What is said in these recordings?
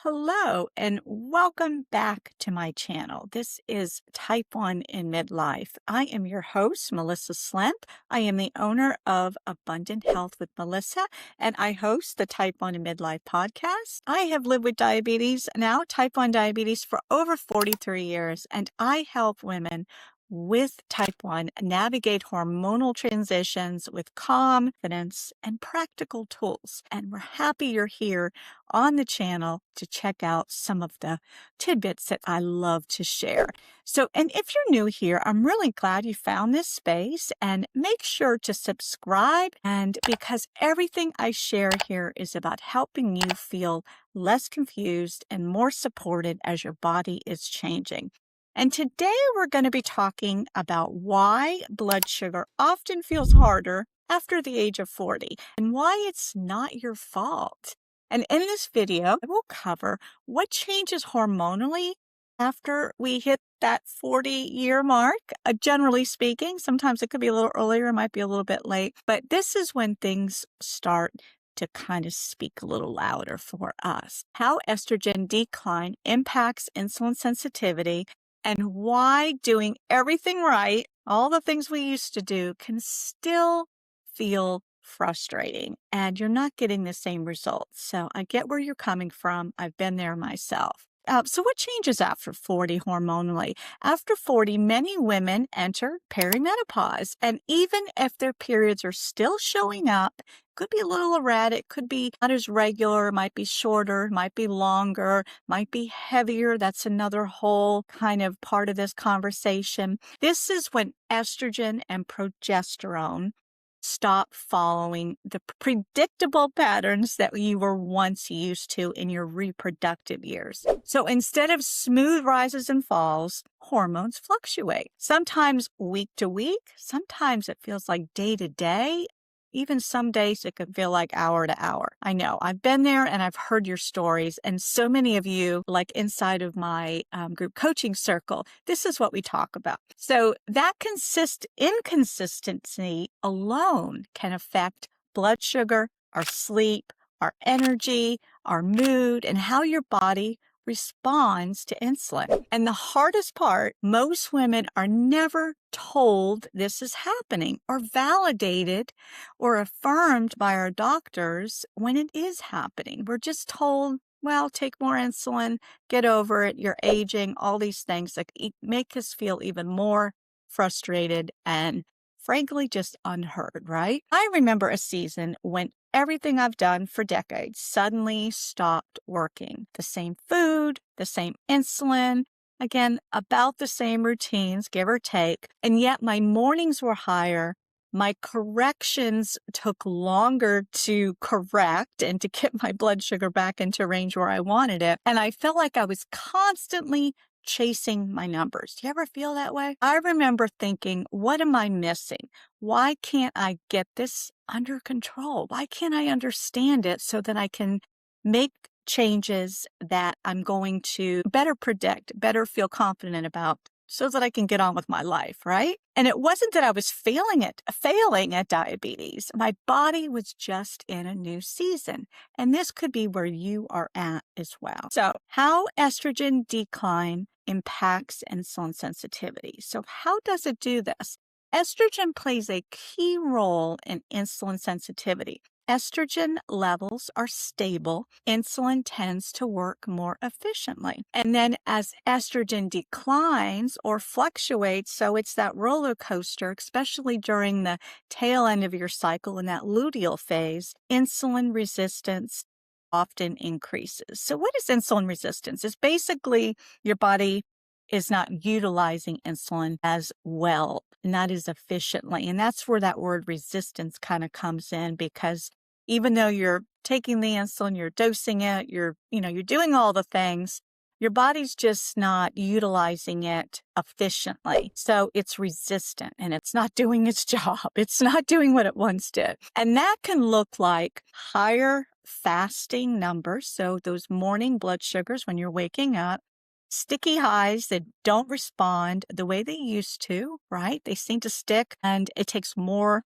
Hello and welcome back to my channel. This is Type 1 in Midlife. I am your host, Melissa Slemp. I am the owner of Abundant Health with Melissa, and I host the Type 1 in Midlife podcast. I have lived with diabetes, now type 1 diabetes, for over 43 years, and I help women with type 1 navigate hormonal transitions with confidence and practical tools. And we're happy you're here on the channel to check out some of the tidbits that I love to share. And if you're new here, I'm really glad you found this space, and make sure to subscribe. And because everything I share here is about helping you feel less confused and more supported as your body is changing. And today we're going to be talking about why blood sugar often feels harder after the age of 40 and why it's not your fault. And in this video, I will cover what changes hormonally after we hit that 40-year mark. Generally speaking, sometimes it could be a little earlier, it might be a little bit late, but this is when things start to kind of speak a little louder for us. How estrogen decline impacts insulin sensitivity, and why doing everything right, all the things we used to do, can still feel frustrating and you're not getting the same results. So I get where you're coming from. I've been there myself. So what changes after 40 hormonally? After 40, many women enter perimenopause, and even if their periods are still showing up, could be a little erratic, could be not as regular, might be shorter, might be longer, might be heavier. That's another whole kind of part of this conversation. This is when estrogen and progesterone stop following the predictable patterns that you were once used to in your reproductive years. So instead of smooth rises and falls, hormones fluctuate. Sometimes week to week, sometimes it feels like day to day. Even some days it can feel like hour to hour. I know, I've been there and I've heard your stories, and so many of you, like inside of my group coaching circle, this is what we talk about. So that inconsistency alone can affect blood sugar, our sleep, our energy, our mood, and how your body responds to insulin. And the hardest part, most women are never told this is happening or validated or affirmed by our doctors when it is happening. We're just told, well, take more insulin, get over it, you're aging, all these things that make us feel even more frustrated and frankly just unheard, right? I remember a season when everything I've done for decades suddenly stopped working. The same food, the same insulin, again, about the same routines, give or take, and yet my mornings were higher. My corrections took longer to correct and to get my blood sugar back into range where I wanted it. And I felt like I was constantly chasing my numbers. Do you ever feel that way? I remember thinking, what am I missing? Why can't I get this under control? Why can't I understand it so that I can make changes that I'm going to better predict, better feel confident about, so that I can get on with my life, right? And it wasn't that I was failing at diabetes. My body was just in a new season. And this could be where you are at as well. So how estrogen decline impacts insulin sensitivity. So how does it do this? Estrogen plays a key role in insulin sensitivity. Estrogen levels are stable, insulin tends to work more efficiently. And then as estrogen declines or fluctuates, so it's that roller coaster, especially during the tail end of your cycle in that luteal phase, insulin resistance often increases. So what is insulin resistance? It's basically your body is not utilizing insulin as well, not as efficiently. And that's where that word resistance kind of comes in, because even though you're taking the insulin, you're dosing it, you're doing all the things, your body's just not utilizing it efficiently. So it's resistant and it's not doing its job. It's not doing what it once did. And that can look like higher fasting numbers. So those morning blood sugars when you're waking up, sticky highs that don't respond the way they used to, right? They seem to stick, and it takes more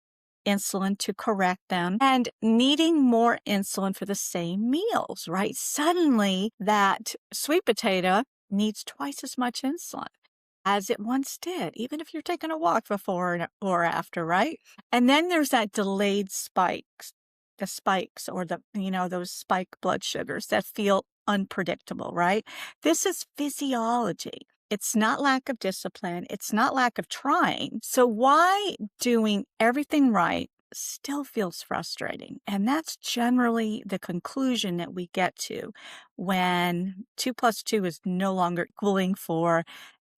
insulin to correct them and needing more insulin for the same meals, right? Suddenly, that sweet potato needs twice as much insulin as it once did, even if you're taking a walk before or after, right? And then there's that delayed spikes, the spikes or those spike blood sugars that feel unpredictable, right? This is physiology. It's not lack of discipline. It's not lack of trying. So why doing everything right still feels frustrating? And that's generally the conclusion that we get to when 2 plus 2 is no longer equaling 4,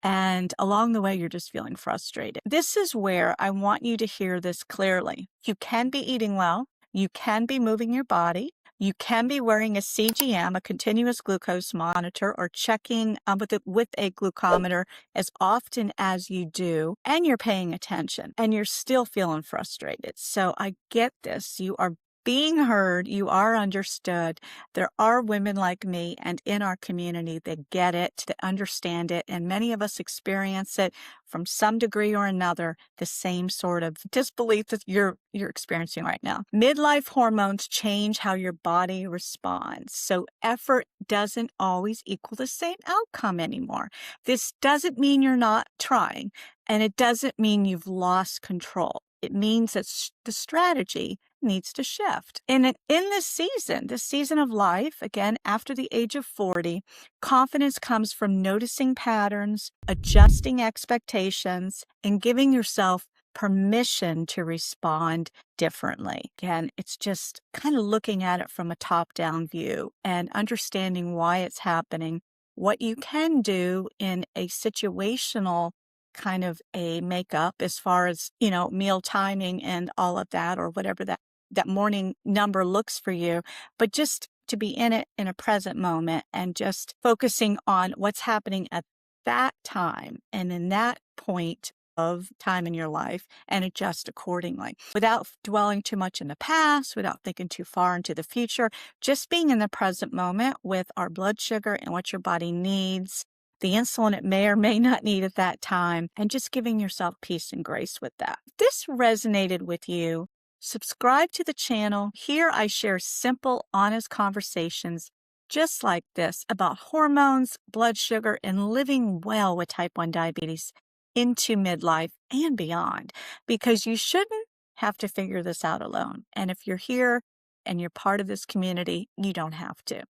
and along the way, you're just feeling frustrated. This is where I want you to hear this clearly. You can be eating well. You can be moving your body. You can be wearing a CGM, a continuous glucose monitor, or checking with a glucometer as often as you do, and you're paying attention, and you're still feeling frustrated. So I get this. You are being heard. You are understood. There are women like me and in our community that get it, that understand it, and many of us experience it from some degree or another, the same sort of disbelief that you're experiencing right now. Midlife hormones change how your body responds. So effort doesn't always equal the same outcome anymore. This doesn't mean you're not trying, and it doesn't mean you've lost control. It means that the strategy needs to shift. And in this season of life, again, after the age of 40, confidence comes from noticing patterns, adjusting expectations, and giving yourself permission to respond differently. Again, it's just kind of looking at it from a top-down view and understanding why it's happening, what you can do in a situational kind of a makeup as far as, meal timing and all of that, or whatever that morning number looks for you, but just to be in it in a present moment and just focusing on what's happening at that time and in that point of time in your life and adjust accordingly without dwelling too much in the past, without thinking too far into the future, just being in the present moment with our blood sugar and what your body needs, the insulin it may or may not need at that time, and just giving yourself peace and grace with that. If this resonated with you, subscribe to the channel. Here I share simple, honest conversations just like this about hormones, blood sugar, and living well with type 1 diabetes into midlife and beyond, because you shouldn't have to figure this out alone. And if you're here and you're part of this community, you don't have to.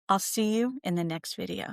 I'll see you in the next video.